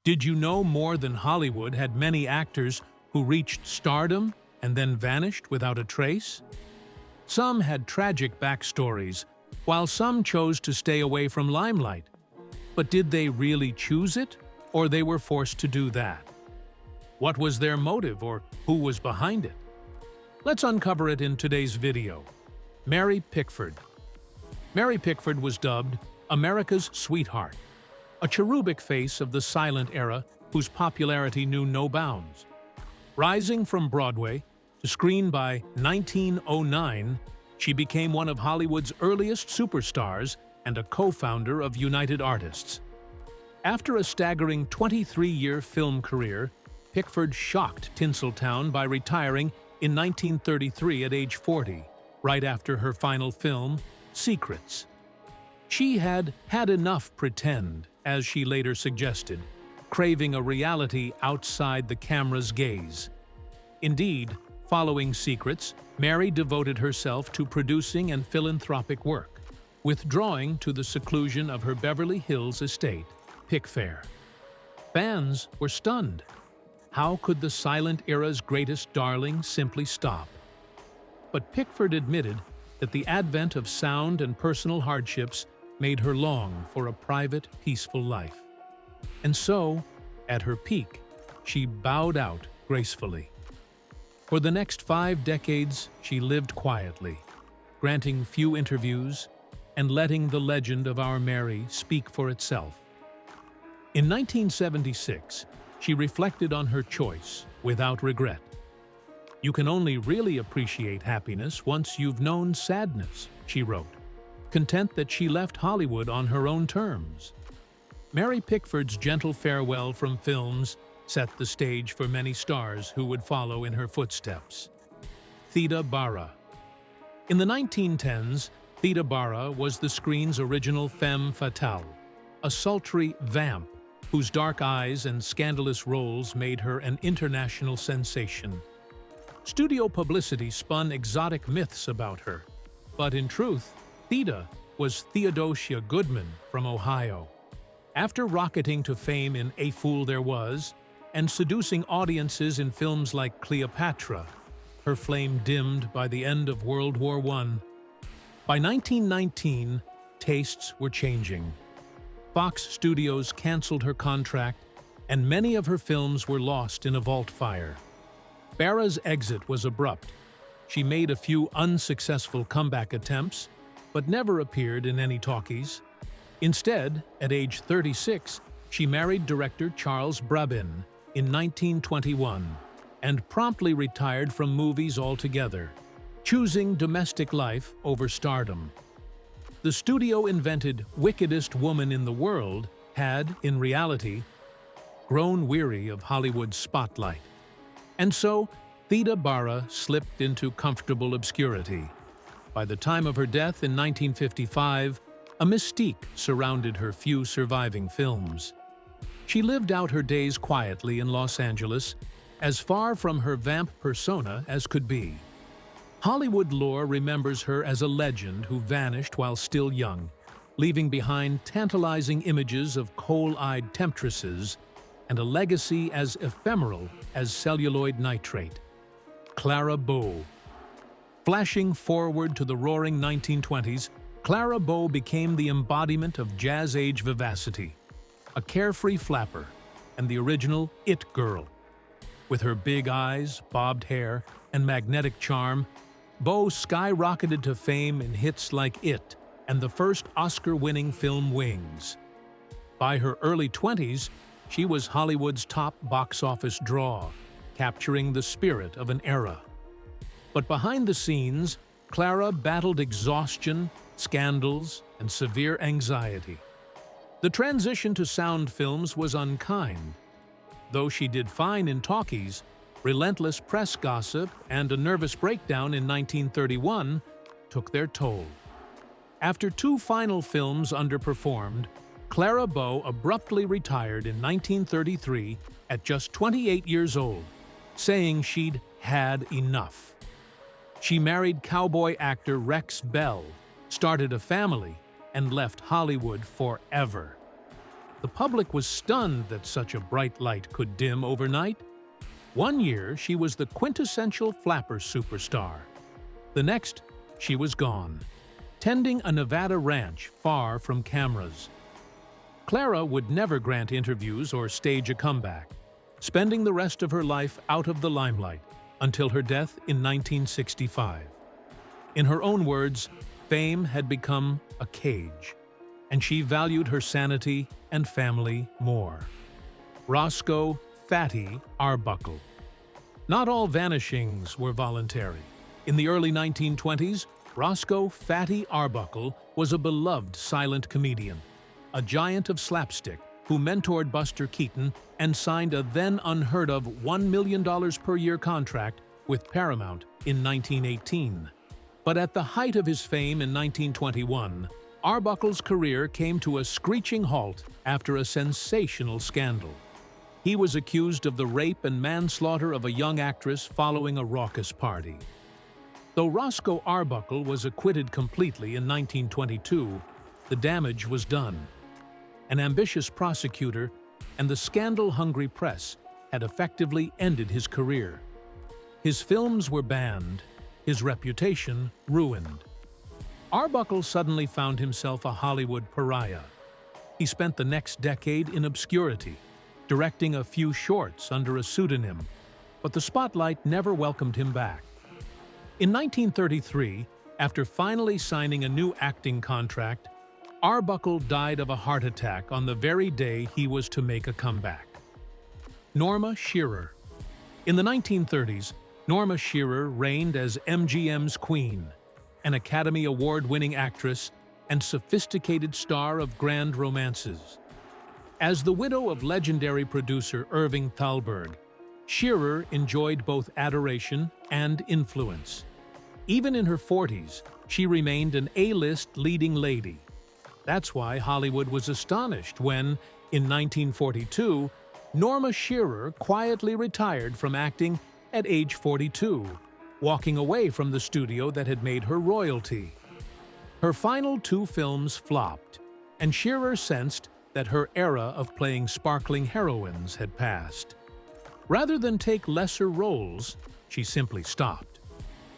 Did you know more than Hollywood had many actors who reached stardom and then vanished without a trace? Some had tragic backstories, while some chose to stay away from limelight. But did they really choose it, or they were forced to do that? What was their motive, or who was behind it? Let's uncover it in today's video. Mary Pickford. Mary Pickford was dubbed America's Sweetheart, a cherubic face of the silent era whose popularity knew no bounds. Rising from Broadway to screen by 1909, she became one of Hollywood's earliest superstars and a co-founder of United Artists. After a staggering 23-year film career, Pickford shocked Tinseltown by retiring in 1933 at age 40, right after her final film, Secrets. She had had enough pretend, as she later suggested, craving a reality outside the camera's gaze. Indeed, following Secrets, Mary devoted herself to producing and philanthropic work, withdrawing to the seclusion of her Beverly Hills estate, Pickfair. Fans were stunned. How could the silent era's greatest darling simply stop? But Pickford admitted that the advent of sound and personal hardships made her long for a private, peaceful life. And so, at her peak, she bowed out gracefully. For the next 5 decades, she lived quietly, granting few interviews and letting the legend of our Mary speak for itself. In 1976, she reflected on her choice without regret. "You can only really appreciate happiness once you've known sadness," she wrote, content that she left Hollywood on her own terms. Mary Pickford's gentle farewell from films set the stage for many stars who would follow in her footsteps. Theta Bar. In the 1910s, Theta Bar was the screen's original femme fatale, a sultry vamp whose dark eyes and scandalous roles made her an international sensation. Studio publicity spun exotic myths about her, but in truth, Theta was Theodosia Goodman from Ohio. After rocketing to fame in A Fool There Was and seducing audiences in films like Cleopatra, her flame dimmed by the end of World War I. By 1919, tastes were changing. Fox Studios canceled her contract, and many of her films were lost in a vault fire. Barra's exit was abrupt. She made a few unsuccessful comeback attempts, but never appeared in any talkies. Instead, at age 36, she married director Charles Brabin in 1921 and promptly retired from movies altogether, choosing domestic life over stardom. The studio-invented wickedest woman in the world had, in reality, grown weary of Hollywood's spotlight. And so, Theta Bar slipped into comfortable obscurity. By the time of her death in 1955, a mystique surrounded her few surviving films. She lived out her days quietly in Los Angeles, as far from her vamp persona as could be. Hollywood lore remembers her as a legend who vanished while still young, leaving behind tantalizing images of coal-eyed temptresses and a legacy as ephemeral as celluloid nitrate. Clara Bo. Flashing forward to the roaring 1920s, Clara Bo became the embodiment of jazz-age vivacity, a carefree flapper, and the original It Girl. With her big eyes, bobbed hair, and magnetic charm, Bo skyrocketed to fame in hits like It and the first Oscar-winning film Wings. By her early 20s, she was Hollywood's top box office draw, capturing the spirit of an era. But behind the scenes, Clara battled exhaustion, scandals, and severe anxiety. The transition to sound films was unkind. Though she did fine in talkies, relentless press gossip and a nervous breakdown in 1931 took their toll. After 2 final films underperformed, Clara Bo abruptly retired in 1933 at just 28 years old, saying she'd had enough. She married cowboy actor Rex Bell, started a family, and left Hollywood forever. The public was stunned that such a bright light could dim overnight. One year, she was the quintessential flapper superstar. The next, she was gone, tending a Nevada ranch far from cameras. Clara would never grant interviews or stage a comeback, spending the rest of her life out of the limelight until her death in 1965. In her own words, fame had become a cage, and she valued her sanity and family more. Rosco "Fatty" Arbuckle. Not all vanishings were voluntary. In the early 1920s, Rosco "Fatty" Arbuckle was a beloved silent comedian, a giant of slapstick who mentored Buster Keaton and signed a then unheard-of $1 million per year contract with Paramount in 1918. But at the height of his fame in 1921, Arbuckle's career came to a screeching halt after a sensational scandal. He was accused of the rape and manslaughter of a young actress following a raucous party. Though Rosco Arbuckle was acquitted completely in 1922, the damage was done. An ambitious prosecutor and the scandal-hungry press had effectively ended his career. His films were banned, his reputation ruined. Arbuckle suddenly found himself a Hollywood pariah. He spent the next decade in obscurity, directing a few shorts under a pseudonym, but the spotlight never welcomed him back. In 1933, after finally signing a new acting contract, Arbuckle died of a heart attack on the very day he was to make a comeback. Norma Shearer. In the 1930s, Norma Shearer reigned as MGM's queen, an Academy Award-winning actress and sophisticated star of grand romances. As the widow of legendary producer Irving Thalberg, Shearer enjoyed both adoration and influence. Even in her 40s, she remained an A-list leading lady. That's why Hollywood was astonished when, in 1942, Norma Shearer quietly retired from acting at age 42, walking away from the studio that had made her royalty. Her final 2 films flopped, and Shearer sensed that her era of playing sparkling heroines had passed. Rather than take lesser roles, she simply stopped.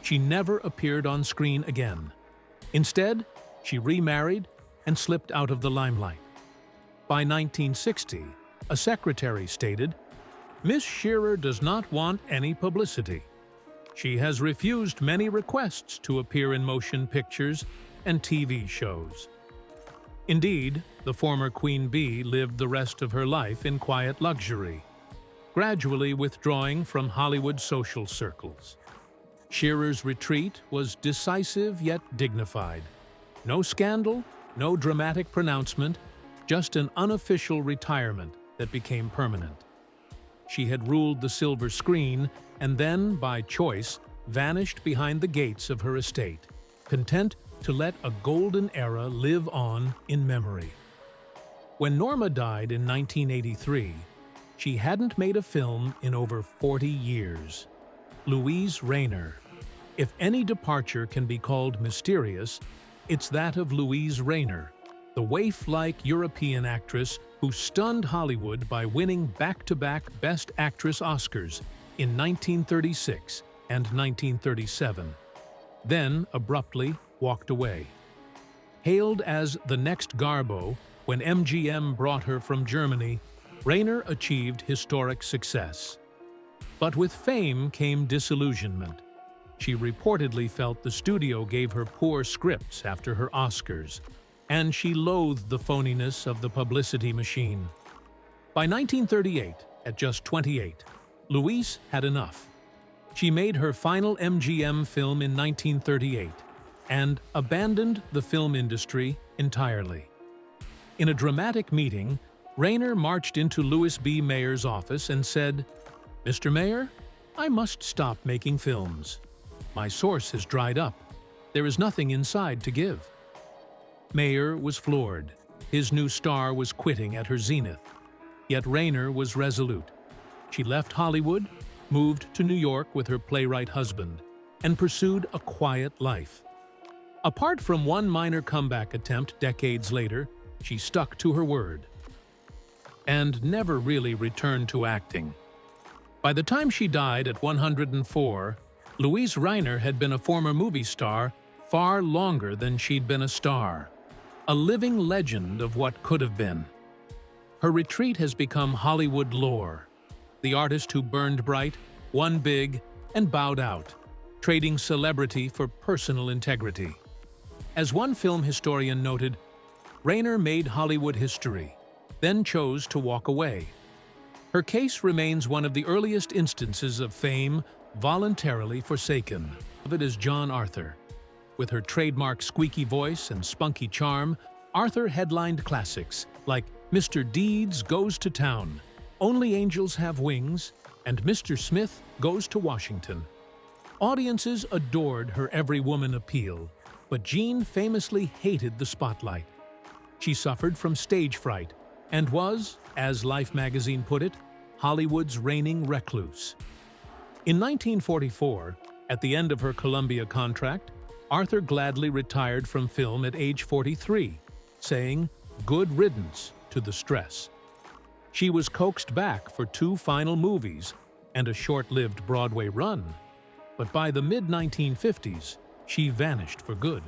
She never appeared on screen again. Instead, she remarried and slipped out of the limelight. By 1960, a secretary stated, "Miss Shearer does not want any publicity. She has refused many requests to appear in motion pictures and TV shows." Indeed, the former Queen Bee lived the rest of her life in quiet luxury, gradually withdrawing from Hollywood social circles. Shearer's retreat was decisive yet dignified. No scandal, no dramatic pronouncement, just an unofficial retirement that became permanent. She had ruled the silver screen and then, by choice, vanished behind the gates of her estate, content to let a golden era live on in memory. When Norma died in 1983, she hadn't made a film in over 40 years. Louise Reiner. If any departure can be called mysterious, it's that of Louise Reiner, the waif-like European actress who stunned Hollywood by winning back-to-back Best Actress Oscars in 1936 and 1937, then abruptly walked away. Hailed as the next Garbo when MGM brought her from Germany, Reiner achieved historic success. But with fame came disillusionment. She reportedly felt the studio gave her poor scripts after her Oscars, and she loathed the phoniness of the publicity machine. By 1938, at just 28, Louise had enough. She made her final MGM film in 1938 and abandoned the film industry entirely. In a dramatic meeting, Reiner marched into Louis B. Mayer's office and said, "Mr. Mayer, I must stop making films. My source has dried up. There is nothing inside to give." Mayer was floored. His new star was quitting at her zenith. Yet Reiner was resolute. She left Hollywood, moved to New York with her playwright husband, and pursued a quiet life. Apart from one minor comeback attempt decades later, she stuck to her word. and never really returned to acting. By the time she died at 104, Louise Reiner had been a former movie star far longer than she'd been a star, a living legend of what could have been. Her retreat has become Hollywood lore, the artist who burned bright, won big, and bowed out, trading celebrity for personal integrity. As one film historian noted, Reiner made Hollywood history, then chose to walk away. Her case remains one of the earliest instances of fame voluntarily forsaken. Of it is John Arthur. With her trademark squeaky voice and spunky charm, Arthur headlined classics like Mr. Deeds Goes to Town, Only Angels Have Wings, and Mr. Smith Goes to Washington. Audiences adored her every woman appeal, but Jean famously hated the spotlight. She suffered from stage fright and was, as Life magazine put it, Hollywood's reigning recluse. In 1944, at the end of her Columbia contract, Arthur gladly retired from film at age 43, saying, "Good riddance to the stress." She was coaxed back for 2 final movies and a short-lived Broadway run, but by the mid-1950s, she vanished for good.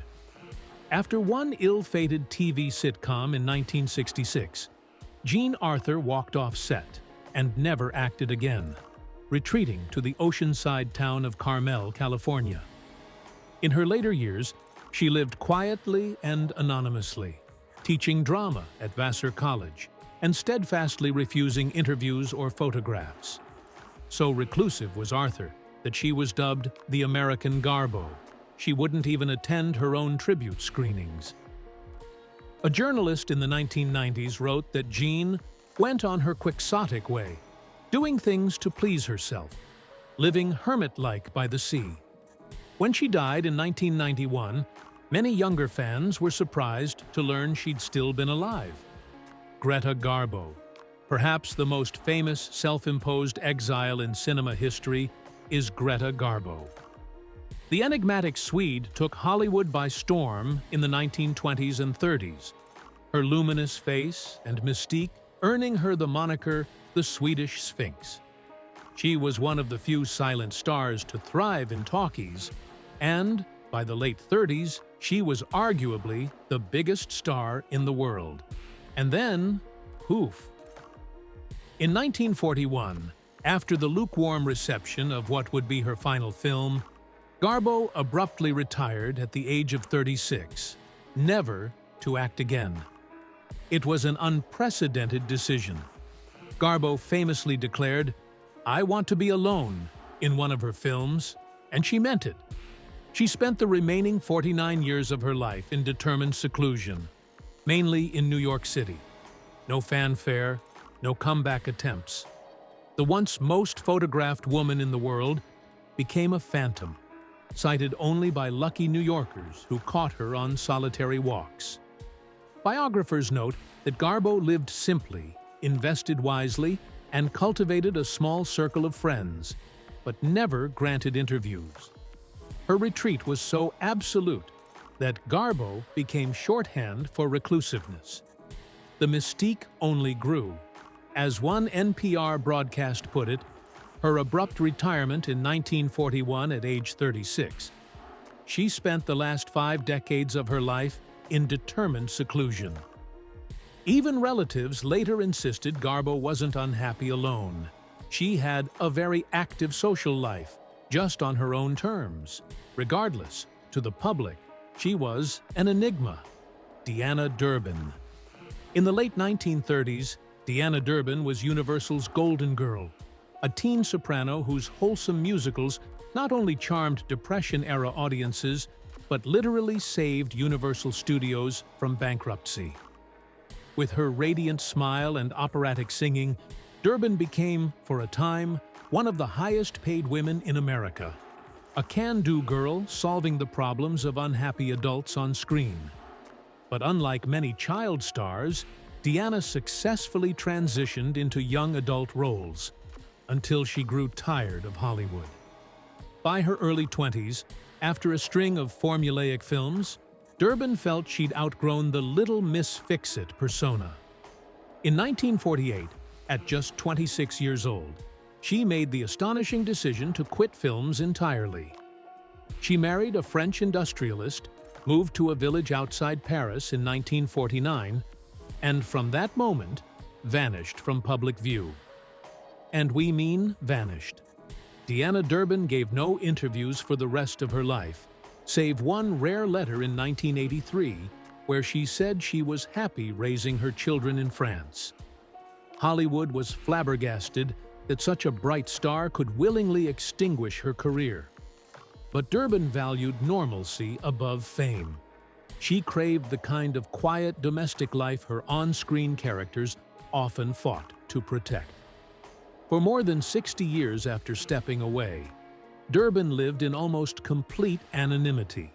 After one ill-fated TV sitcom in 1966, Jean Arthur walked off set and never acted again, retreating to the oceanside town of Carmel, California. In her later years, she lived quietly and anonymously, teaching drama at Vassar College and steadfastly refusing interviews or photographs. So reclusive was Arthur that she was dubbed the American Garbo. She wouldn't even attend her own tribute screenings. A journalist in the 1990s wrote that Jean went on her quixotic way, doing things to please herself, living hermit-like by the sea. When she died in 1991, many younger fans were surprised to learn she'd still been alive. Greta Garbo, perhaps the most famous self-imposed exile in cinema history, is Greta Garbo. The enigmatic Swede took Hollywood by storm in the 1920s and 30s, her luminous face and mystique earning her the moniker the Swedish Sphinx. She was one of the few silent stars to thrive in talkies, and by the late 30s, she was arguably the biggest star in the world. And then, poof. In 1941, after the lukewarm reception of what would be her final film, Garbo abruptly retired at the age of 36, never to act again. It was an unprecedented decision. Garbo famously declared, "I want to be alone," in one of her films, and she meant it. She spent the remaining 49 years of her life in determined seclusion, mainly in New York City. No fanfare, no comeback attempts. The once most photographed woman in the world became a phantom, cited only by lucky New Yorkers who caught her on solitary walks. Biographers note that Garbo lived simply, invested wisely, and cultivated a small circle of friends, but never granted interviews. Her retreat was so absolute that Garbo became shorthand for reclusiveness. The mystique only grew. As one NPR broadcast put it, her abrupt retirement in 1941 at age 36. She spent the last 5 decades of her life in determined seclusion. Even relatives later insisted Garbo wasn't unhappy alone. She had a very active social life, just on her own terms. Regardless, to the public, she was an enigma. Deanna Durbin. In the late 1930s, Deanna Durbin was Universal's golden girl, a teen soprano whose wholesome musicals not only charmed Depression-era audiences, but literally saved Universal Studios from bankruptcy. With her radiant smile and operatic singing, Durbin became, for a time, one of the highest-paid women in America. A can-do girl solving the problems of unhappy adults on screen. But unlike many child stars, Deanna successfully transitioned into young adult roles, until she grew tired of Hollywood. By her early 20s, after a string of formulaic films, Durbin felt she'd outgrown the Little Miss Fix-It persona. In 1948, at just 26 years old, she made the astonishing decision to quit films entirely. She married a French industrialist, moved to a village outside Paris in 1949, and from that moment, vanished from public view. And we mean vanished. Deanna Dunagan gave no interviews for the rest of her life, save one rare letter in 1983, where she said she was happy raising her children in France. Hollywood was flabbergasted that such a bright star could willingly extinguish her career. But Dunagan valued normalcy above fame. She craved the kind of quiet domestic life her on-screen characters often fought to protect. For more than 60 years after stepping away, Dunagan lived in almost complete anonymity,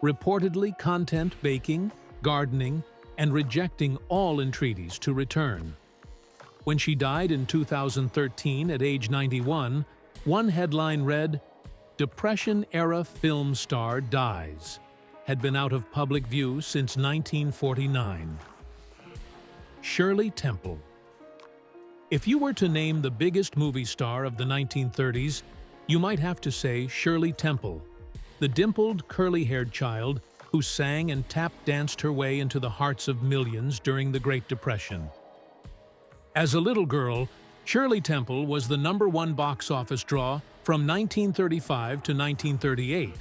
reportedly content baking, gardening, and rejecting all entreaties to return. When she died in 2013 at age 91, one headline read, "Depression-era film star dies," had been out of public view since 1949. Shirley Temple. If you were to name the biggest movie star of the 1930s, you might have to say Shirley Temple, the dimpled, curly-haired child who sang and tap-danced her way into the hearts of millions during the Great Depression. As a little girl, Shirley Temple was the #1 box office draw from 1935 to 1938,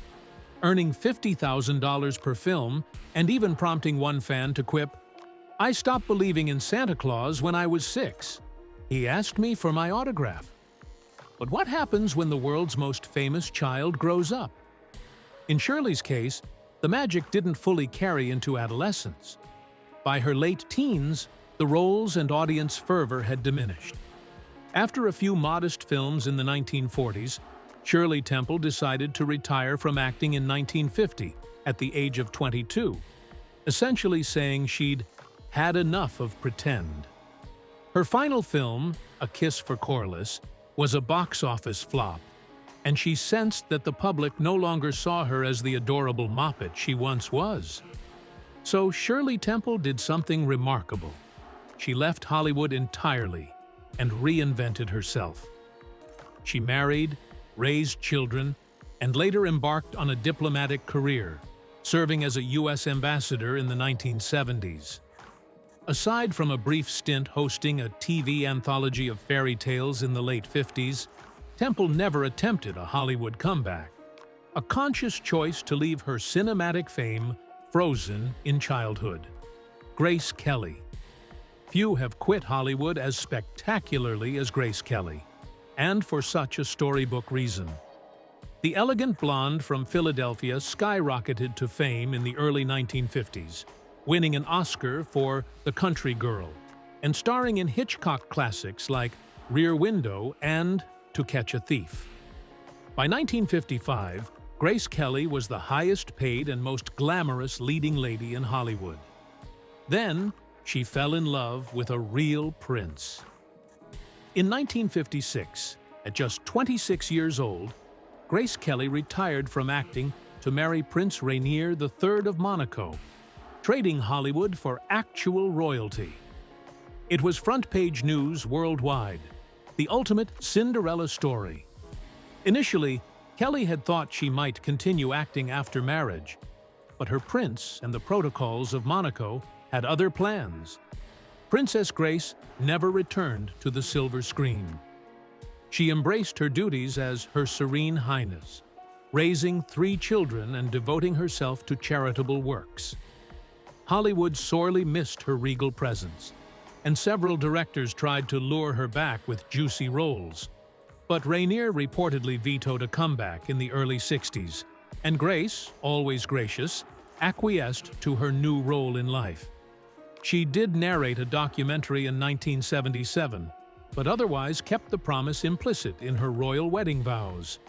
earning $50,000 per film and even prompting one fan to quip, "I stopped believing in Santa Claus when I was 6. He asked me for my autograph." But what happens when the world's most famous child grows up? In Shirley's case, the magic didn't fully carry into adolescence. By her late teens, the roles and audience fervor had diminished. After a few modest films in the 1940s, Shirley Temple decided to retire from acting in 1950 at the age of 22, essentially saying she'd had enough of pretend. Her final film, A Kiss for Corliss, was a box office flop, and she sensed that the public no longer saw her as the adorable moppet she once was. So Shirley Temple did something remarkable. She left Hollywood entirely and reinvented herself. She married, raised children, and later embarked on a diplomatic career, serving as a U.S. ambassador in the 1970s. Aside from a brief stint hosting a TV anthology of fairy tales in the late 50s, Temple never attempted a Hollywood comeback, a conscious choice to leave her cinematic fame frozen in childhood. Grace Kelly. Few have quit Hollywood as spectacularly as Grace Kelly, and for such a storybook reason. The elegant blonde from Philadelphia skyrocketed to fame in the early 1950s, winning an Oscar for The Country Girl, and starring in Hitchcock classics like Rear Window and To Catch a Thief. By 1955, Grace Kelly was the highest-paid and most glamorous leading lady in Hollywood. Then, she fell in love with a real prince. In 1956, at just 26 years old, Grace Kelly retired from acting to marry Prince Rainier III of Monaco, trading Hollywood for actual royalty. It was front-page news worldwide, the ultimate Cinderella story. Initially, Kelly had thought she might continue acting after marriage, but her prince and the protocols of Monaco had other plans. Princess Grace never returned to the silver screen. She embraced her duties as Her Serene Highness, raising 3 children and devoting herself to charitable works. Hollywood sorely missed her regal presence, and several directors tried to lure her back with juicy roles. But Rainier reportedly vetoed a comeback in the early 60s, and Grace, always gracious, acquiesced to her new role in life. She did narrate a documentary in 1977, but otherwise kept the promise implicit in her royal wedding vows,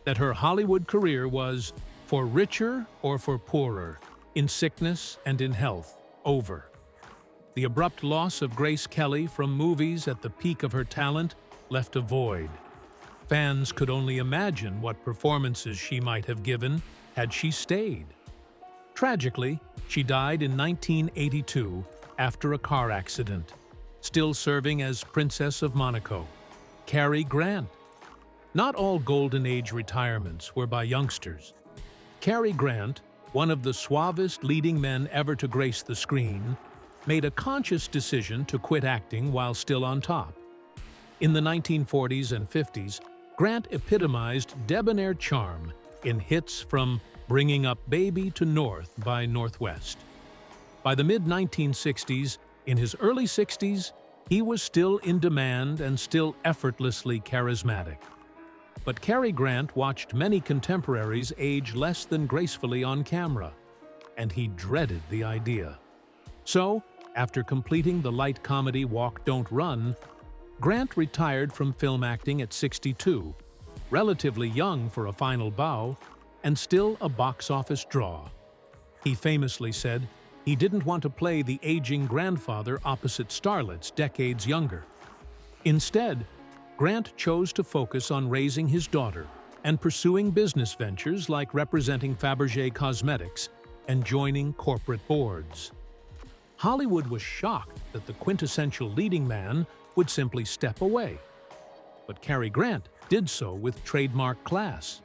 that her Hollywood career was for richer or for poorer, in sickness and in health, over. The abrupt loss of Grace Kelly from movies at the peak of her talent left a void. Fans could only imagine what performances she might have given had she stayed. Tragically, she died in 1982 after a car accident. still serving as Princess of Monaco. Carrie Grant. Not all Golden Age retirements were by youngsters. Carrie Grant, one of the suavest leading men ever to grace the screen, made a conscious decision to quit acting while still on top. In the 1940s and 50s, Grant epitomized debonair charm in hits from Bringing Up Baby to North by Northwest. By the mid-1960s, in his early 60s, he was still in demand and still effortlessly charismatic. But Cary Grant watched many contemporaries age less than gracefully on camera, and he dreaded the idea. So, after completing the light comedy Walk, Don't Run, Grant retired from film acting at 62, relatively young for a final bow, and still a box office draw. He famously said he didn't want to play the aging grandfather opposite starlets decades younger. Instead, Grant chose to focus on raising his daughter and pursuing business ventures like representing Fabergé Cosmetics and joining corporate boards. Hollywood was shocked that the quintessential leading man would simply step away. But Cary Grant did so with trademark class.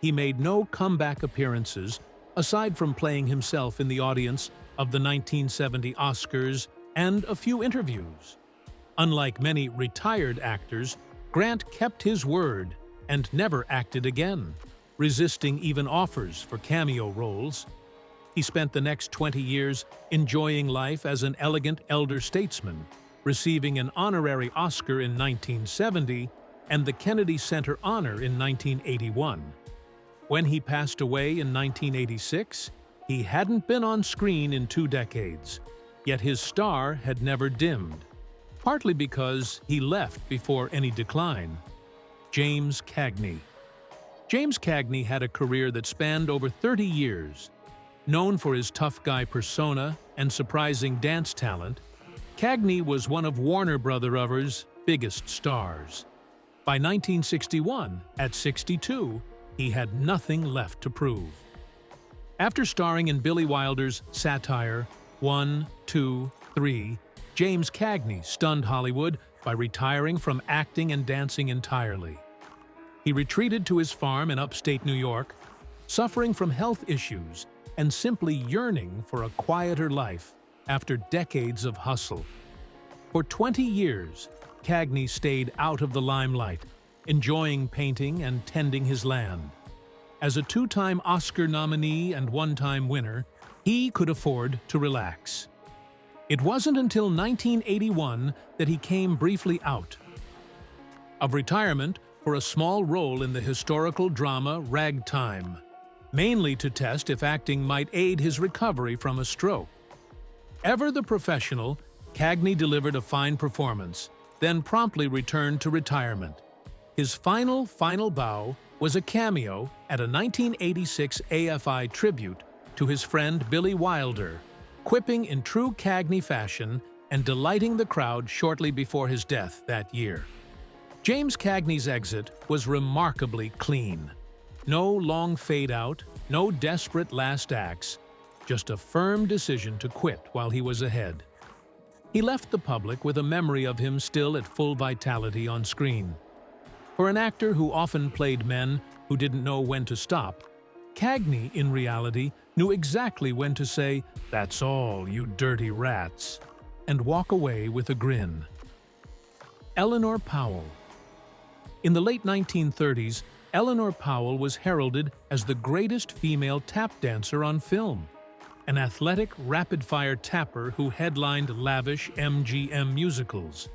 He made no comeback appearances aside from playing himself in the audience of the 1970 Oscars and a few interviews. Unlike many retired actors, Grant kept his word and never acted again, resisting even offers for cameo roles. He spent the next 20 years enjoying life as an elegant elder statesman, receiving an honorary Oscar in 1970 and the Kennedy Center Honor in 1981. When he passed away in 1986, he hadn't been on screen in 2 decades, yet his star had never dimmed, partly because he left before any decline. James Cagney. James Cagney had a career that spanned over 30 years. Known for his tough guy persona and surprising dance talent, Cagney was one of Warner Brothers' biggest stars. By 1961, at 62, he had nothing left to prove. After starring in Billy Wilder's satire 1, 2, 3, James Cagney stunned Hollywood by retiring from acting and dancing entirely. He retreated to his farm in upstate New York, suffering from health issues and simply yearning for a quieter life after decades of hustle. For 20 years, Cagney stayed out of the limelight, enjoying painting and tending his land. As a 2-time Oscar nominee and 1-time winner, he could afford to relax. It wasn't until 1981 that he came briefly out of retirement for a small role in the historical drama Ragtime, mainly to test if acting might aid his recovery from a stroke. Ever the professional, Cagney delivered a fine performance, then promptly returned to retirement. His final bow was a cameo at a 1986 AFI tribute to his friend Billy Wilder, quipping in true Cagney fashion and delighting the crowd shortly before his death that year. James Cagney's exit was remarkably clean. No long fade-out, no desperate last acts, just a firm decision to quit while he was ahead. He left the public with a memory of him still at full vitality on screen. For an actor who often played men who didn't know when to stop, Cagney, in reality, knew exactly when to say, "That's all, you dirty rats," and walk away with a grin. Eleanor Powell. In the late 1930s, Eleanor Powell was heralded as the greatest female tap dancer on film, an athletic, rapid-fire tapper who headlined lavish MGM musicals.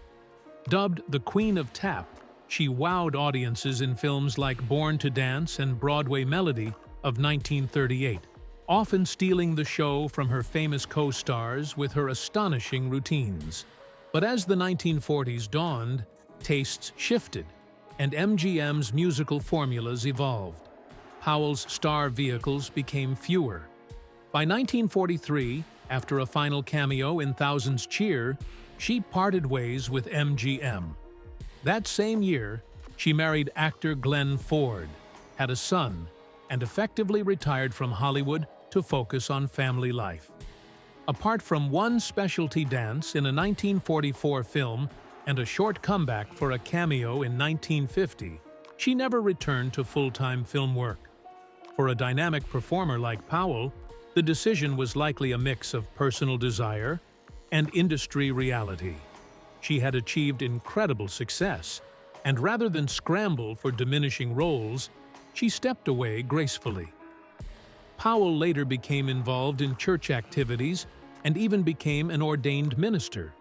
Dubbed the Queen of Tap, she wowed audiences in films like Born to Dance and Broadway Melody of 1938, often stealing the show from her famous co-stars with her astonishing routines. But as the 1940s dawned, tastes shifted, and MGM's musical formulas evolved. Powell's star vehicles became fewer. By 1943, after a final cameo in Thousands Cheer, she parted ways with MGM. That same year, she married actor Glenn Ford, had a son, and effectively retired from Hollywood to focus on family life. Apart from one specialty dance in a 1944 film and a short comeback for a cameo in 1950, she never returned to full-time film work. For a dynamic performer like Powell, the decision was likely a mix of personal desire and industry reality. She had achieved incredible success, and rather than scramble for diminishing roles, she stepped away gracefully. Powell later became involved in church activities and even became an ordained minister,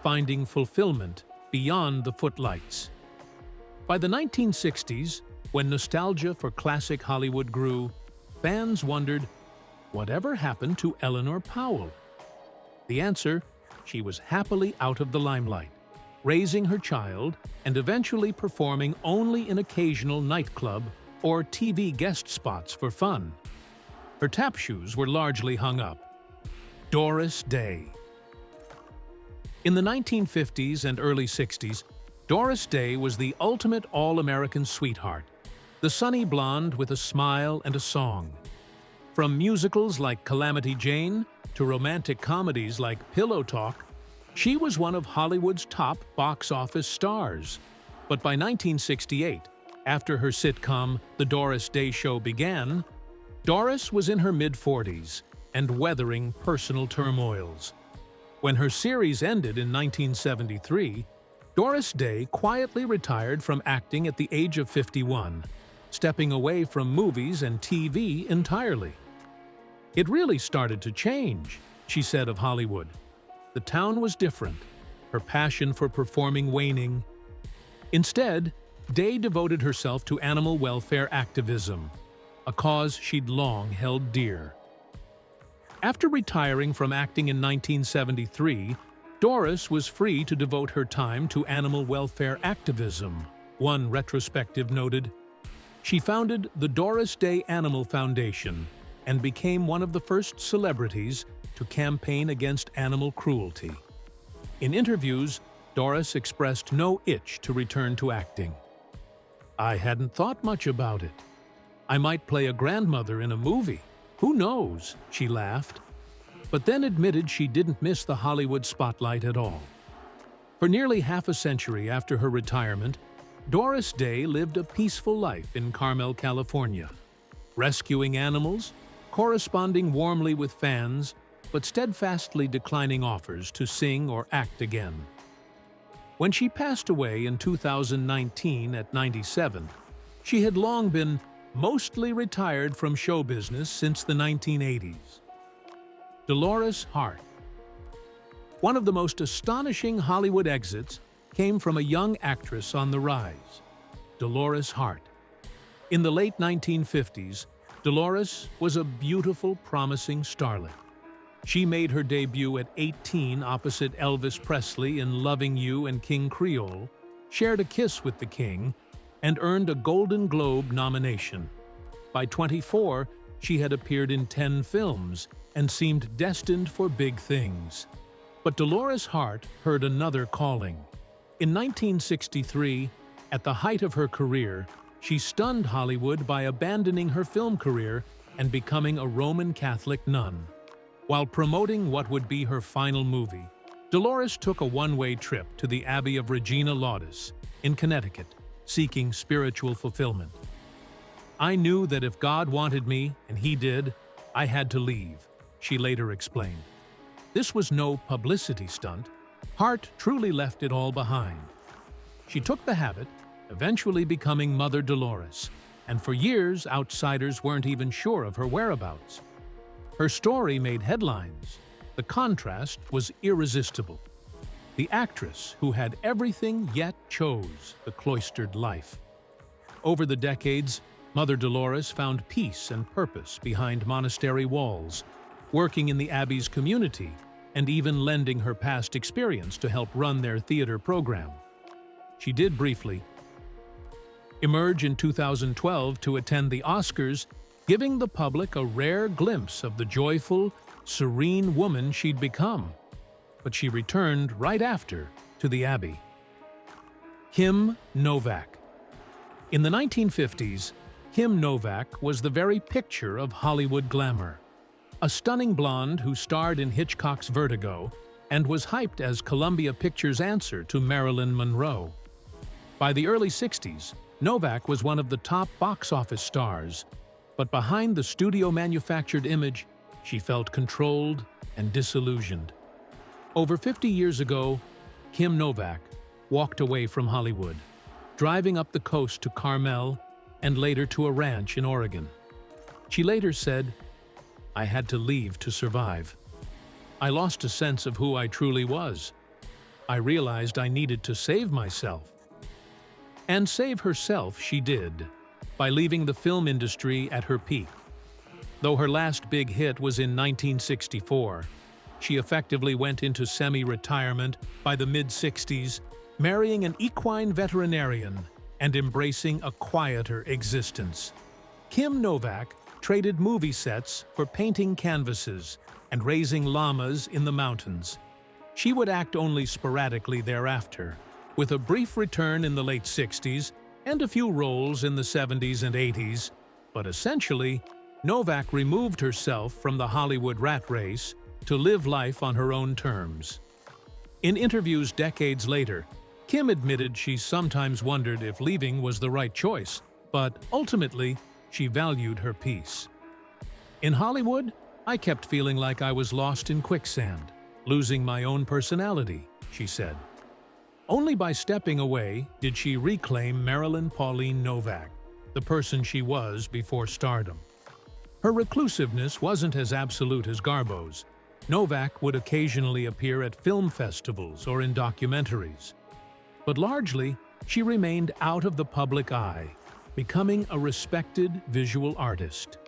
finding fulfillment beyond the footlights. By the 1960s, when nostalgia for classic Hollywood grew, fans wondered, whatever happened to Eleanor Powell? The answer: she was happily out of the limelight, raising her child and eventually performing only in occasional nightclub or TV guest spots for fun. Her tap shoes were largely hung up. Doris Day. In the 1950s and early 60s, Doris Day was the ultimate all-American sweetheart, the sunny blonde with a smile and a song. From musicals like Calamity Jane to romantic comedies like Pillow Talk, she was one of Hollywood's top box office stars. But by 1968, after her sitcom The Doris Day Show began, Doris was in her mid-40s and weathering personal turmoils. When her series ended in 1973, Doris Day quietly retired from acting at the age of 51, stepping away from movies and TV entirely. "It really started to change," she said of Hollywood. "The town was different, her passion for performing waning." Instead, Day devoted herself to animal welfare activism, a cause she'd long held dear. After retiring from acting in 1973, Doris was free to devote her time to animal welfare activism, one retrospective noted. She founded the Doris Day Animal Foundation and became one of the first celebrities to campaign against animal cruelty. In interviews, Doris expressed no itch to return to acting. "I hadn't thought much about it. I might play a grandmother in a movie. Who knows?" she laughed, but then admitted she didn't miss the Hollywood spotlight at all. For nearly half a century after her retirement, Doris Day lived a peaceful life in Carmel, California, rescuing animals, corresponding warmly with fans, but steadfastly declining offers to sing or act again. When she passed away in 2019 at 97, she had long been mostly retired from show business since the 1980s. Dolores Hart. One of the most astonishing Hollywood exits came from a young actress on the rise, Dolores Hart. In the late 1950s, Dolores was a beautiful, promising starlet. She made her debut at 18 opposite Elvis Presley in Loving You and King Creole, shared a kiss with the King, and earned a Golden Globe nomination. By 24, she had appeared in 10 films and seemed destined for big things. But Dolores Hart heard another calling. In 1963, at the height of her career, she stunned Hollywood by abandoning her film career and becoming a Roman Catholic nun. While promoting what would be her final movie, Dolores took a one-way trip to the Abbey of Regina Laudis in Connecticut, seeking spiritual fulfillment. "I knew that if God wanted me, and He did, I had to leave," she later explained. This was no publicity stunt. Hart truly left it all behind. She took the habit, eventually becoming Mother Dolores, and for years outsiders weren't even sure of her whereabouts. Her story made headlines. The contrast was irresistible. The actress who had everything yet chose the cloistered life. Over the decades, Mother Dolores found peace and purpose behind monastery walls, working in the Abbey's community and even lending her past experience to help run their theater program. She did briefly emerge in 2012 to attend the Oscars, giving the public a rare glimpse of the joyful, serene woman she'd become. But she returned right after to the Abbey. Kim Novak. In the 1950s, Kim Novak was the very picture of Hollywood glamour. a stunning blonde who starred in Hitchcock's Vertigo and was hyped as Columbia Pictures' answer to Marilyn Monroe. By the early 60s, Novak was one of the top box office stars, but behind the studio-manufactured image, she felt controlled and disillusioned. Over 50 years ago, Kim Novak walked away from Hollywood, driving up the coast to Carmel and later to a ranch in Oregon. She later said, "I had to leave to survive. I lost a sense of who I truly was. I realized I needed to save myself." And save herself she did, by leaving the film industry at her peak. Though her last big hit was in 1964, she effectively went into semi-retirement by the mid-60s, marrying an equine veterinarian and embracing a quieter existence. Kim Novak traded movie sets for painting canvases and raising llamas in the mountains. She would act only sporadically thereafter, with a brief return in the late 60s and a few roles in the 70s and 80s, but essentially, Novak removed herself from the Hollywood rat race to live life on her own terms. In interviews decades later, Kim admitted she sometimes wondered if leaving was the right choice, but ultimately, she valued her peace. "In Hollywood, I kept feeling like I was lost in quicksand, losing my own personality," she said. Only by stepping away did she reclaim Marilyn Pauline Novak, the person she was before stardom. Her reclusiveness wasn't as absolute as Garbo's. Novak would occasionally appear at film festivals or in documentaries. But largely, she remained out of the public eye, becoming a respected visual artist.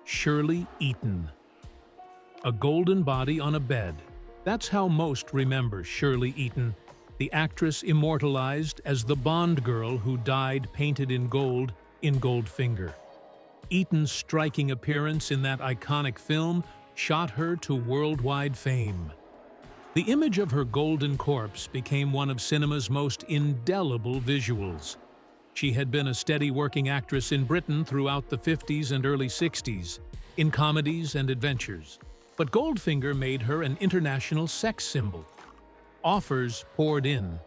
Shirley Eaton. A golden body on a bed. That's how most remember Shirley Eaton, the actress immortalized as the Bond girl who died painted in Goldfinger. Eaton's striking appearance in that iconic film shot her to worldwide fame. The image of her golden corpse became one of cinema's most indelible visuals. She had been a steady working actress in Britain throughout the 50s and early 60s, in comedies and adventures. But Goldfinger made her an international sex symbol. Offers poured in.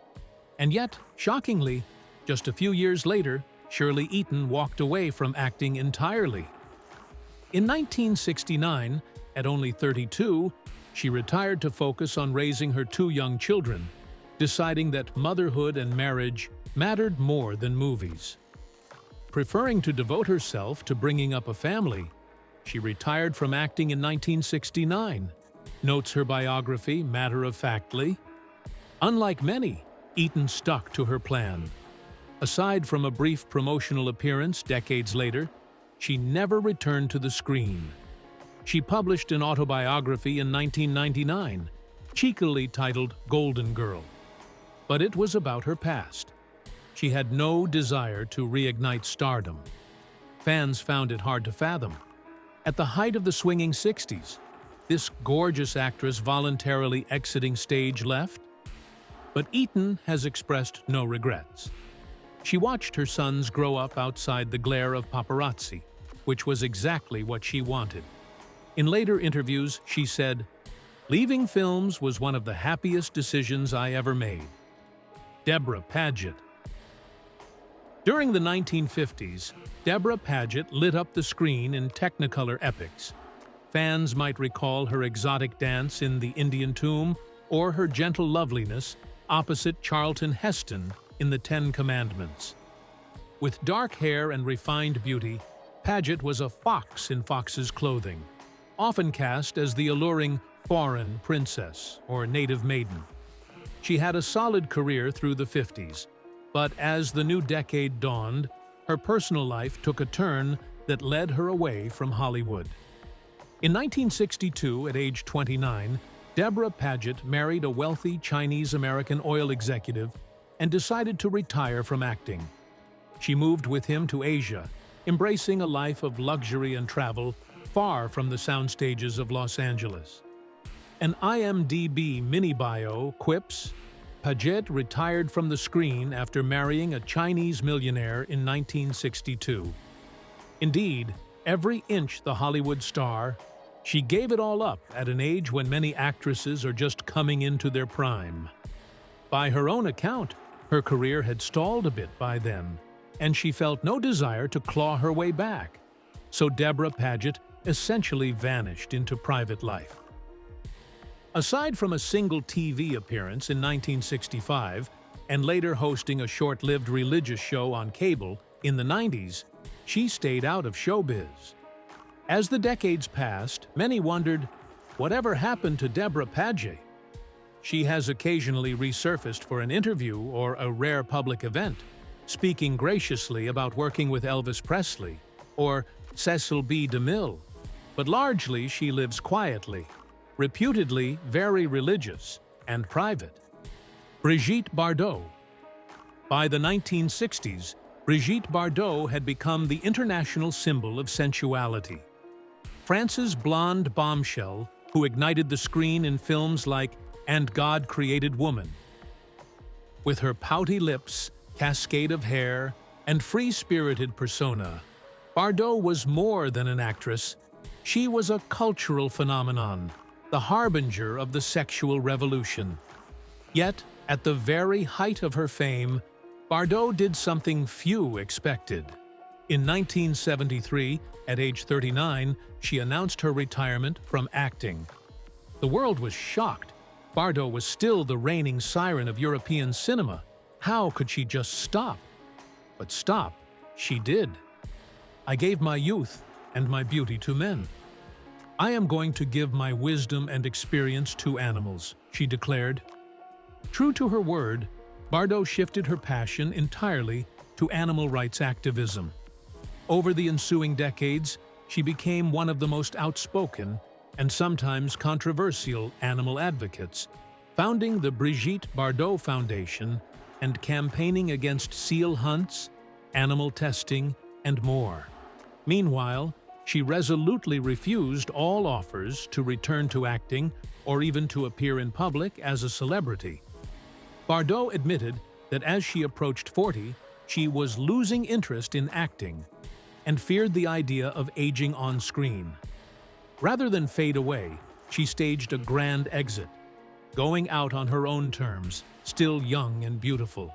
And yet, shockingly, just a few years later, Shirley Eaton walked away from acting entirely. In 1969, at only 32, she retired to focus on raising her two young children, deciding that motherhood and marriage mattered more than movies. Preferring to devote herself to bringing up a family, she retired from acting in 1969, notes her biography matter-of-factly. Unlike many, Eaton stuck to her plan. Aside from a brief promotional appearance decades later, she never returned to the screen. She published an autobiography in 1999, cheekily titled Golden Girl. But it was about her past. She had no desire to reignite stardom. Fans found it hard to fathom. At the height of the swinging 60s, this gorgeous actress voluntarily exiting stage left? But Eaton has expressed no regrets. She watched her sons grow up outside the glare of paparazzi, which was exactly what she wanted. In later interviews, she said, "Leaving films was one of the happiest decisions I ever made." Deborah Padet. During the 1950s, Deborah Padet lit up the screen in Technicolor epics. Fans might recall her exotic dance in The Indian Tomb or her gentle loveliness opposite Charlton Heston in The Ten Commandments. With dark hair and refined beauty, Paget was a fox in fox's clothing, often cast as the alluring foreign princess or native maiden. She had a solid career through the 50s, but as the new decade dawned, her personal life took a turn that led her away from Hollywood. In 1962, at age 29, Deborah Paget married a wealthy Chinese-American oil executive and decided to retire from acting. She moved with him to Asia, embracing a life of luxury and travel far from the sound stages of Los Angeles. An IMDb mini-bio quips, Paget retired from the screen after marrying a Chinese millionaire in 1962. Indeed, every inch the Hollywood star, She gave it all up at an age when many actresses are just coming into their prime. By her own account, her career had stalled a bit by then, and she felt no desire to claw her way back. So Deborah Padet essentially vanished into private life. Aside from a single TV appearance in 1965 and later hosting a short-lived religious show on cable in the 90s, she stayed out of showbiz. As the decades passed, many wondered, whatever happened to Deborah Padet? She has occasionally resurfaced for an interview or a rare public event, speaking graciously about working with Elvis Presley or Cecil B. DeMille, but largely she lives quietly, reputedly very religious and private. Brigitte Bardot. By the 1960s, Brigitte Bardot had become the international symbol of sensuality. France's blonde bombshell who ignited the screen in films like And God Created Woman. With her pouty lips, cascade of hair, and free-spirited persona, Bardot was more than an actress. She was a cultural phenomenon, the harbinger of the sexual revolution. Yet, at the very height of her fame, Bardot did something few expected. In 1973, at age 39, she announced her retirement from acting. The world was shocked. Bardot was still the reigning siren of European cinema. How could she just stop? But stop, she did. I gave my youth and my beauty to men. I am going to give my wisdom and experience to animals, she declared. True to her word, Bardot shifted her passion entirely to animal rights activism. Over the ensuing decades, she became one of the most outspoken and sometimes controversial animal advocates, founding the Brigitte Bardot Foundation and campaigning against seal hunts, animal testing, and more. Meanwhile, she resolutely refused all offers to return to acting or even to appear in public as a celebrity. Bardot admitted that as she approached 40, she was losing interest in acting and feared the idea of aging on screen. Rather than fade away, she staged a grand exit, going out on her own terms, still young and beautiful.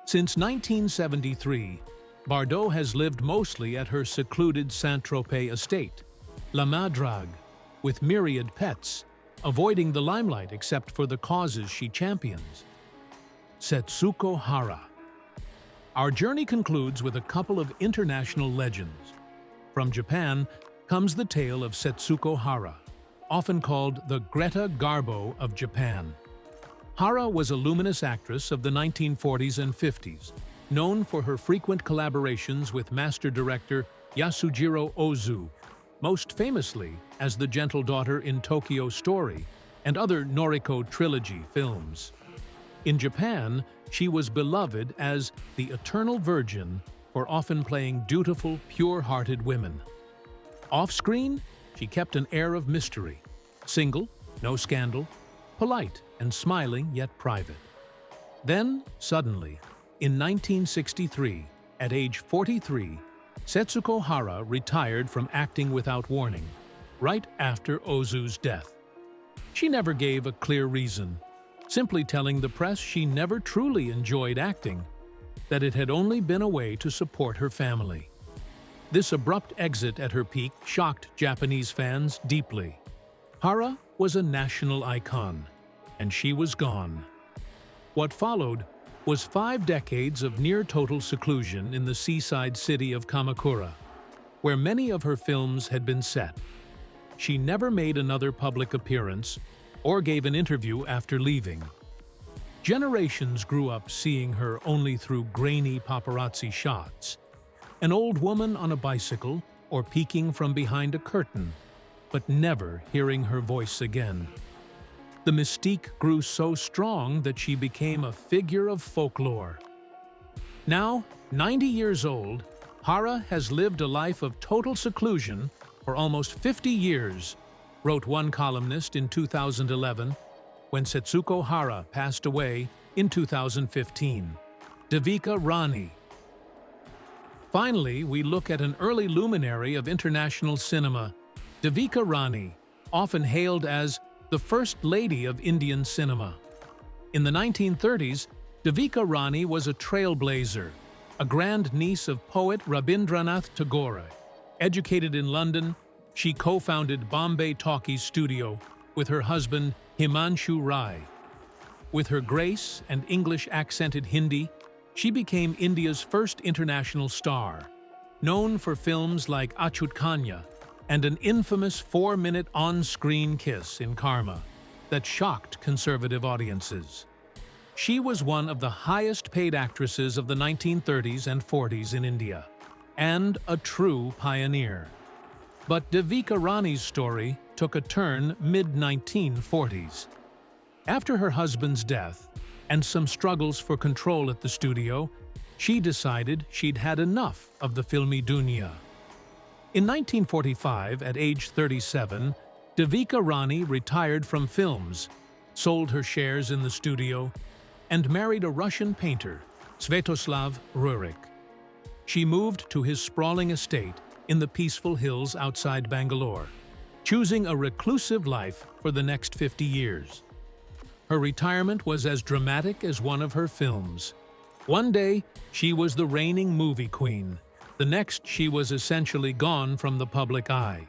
Since 1973, Bardot has lived mostly at her secluded Saint-Tropez estate, La Madrague, with myriad pets, avoiding the limelight except for the causes she champions. Satsuko Har. Our journey concludes with a couple of international legends. From Japan comes the tale of Satsuko Har, often called the Greta Garbo of Japan. Hara was a luminous actress of the 1940s and 50s, known for her frequent collaborations with master director Yasujiro Ozu, most famously as the gentle daughter in Tokyo Story and other Noriko trilogy films. In Japan, she was beloved as the Eternal Virgin for often playing dutiful, pure-hearted women. Off-screen, she kept an air of mystery, single, no scandal, polite and smiling yet private. Then, suddenly, in 1963, at age 43, Satsuko Har retired from acting without warning, right after Ozu's death. She never gave a clear reason, simply telling the press she never truly enjoyed acting, that it had only been a way to support her family. This abrupt exit at her peak shocked Japanese fans deeply. Hara was a national icon, and she was gone. What followed was 5 decades of near-total seclusion in the seaside city of Kamakura, where many of her films had been set. She never made another public appearance or gave an interview after leaving. Generations grew up seeing her only through grainy paparazzi shots, an old woman on a bicycle or peeking from behind a curtain, but never hearing her voice again. The mystique grew so strong that she became a figure of folklore. Now, 90 years old, Hara has lived a life of total seclusion for almost 50 years, wrote one columnist in 2011, when Satsuko Har passed away in 2015. DVika Rani. Finally, we look at an early luminary of international cinema, DVika Rani, often hailed as the First Lady of Indian cinema. In the 1930s, DVika Rani was a trailblazer, a grandniece of poet Rabindranath Tagore. Educated in London, she co-founded Bombay Talkies Studio with her husband Himanshu Rai. With her grace and English-accented Hindi, she became India's first international star, known for films like Achut Kanya and an infamous 4-minute on-screen kiss in Karma that shocked conservative audiences. She was one of the highest-paid actresses of the 1930s and 40s in India, and a true pioneer. But DVika Rani's story took a turn mid-1940s. After her husband's death and some struggles for control at the studio, she decided she'd had enough of the filmy dunya. In 1945, at age 37, DVika Rani retired from films, sold her shares in the studio, and married a Russian painter, Svetoslav Rurik. She moved to his sprawling estate in the peaceful hills outside Bangalore, choosing a reclusive life for the next 50 years. Her retirement was as dramatic as one of her films. One day, she was the reigning movie queen. The next, she was essentially gone from the public eye.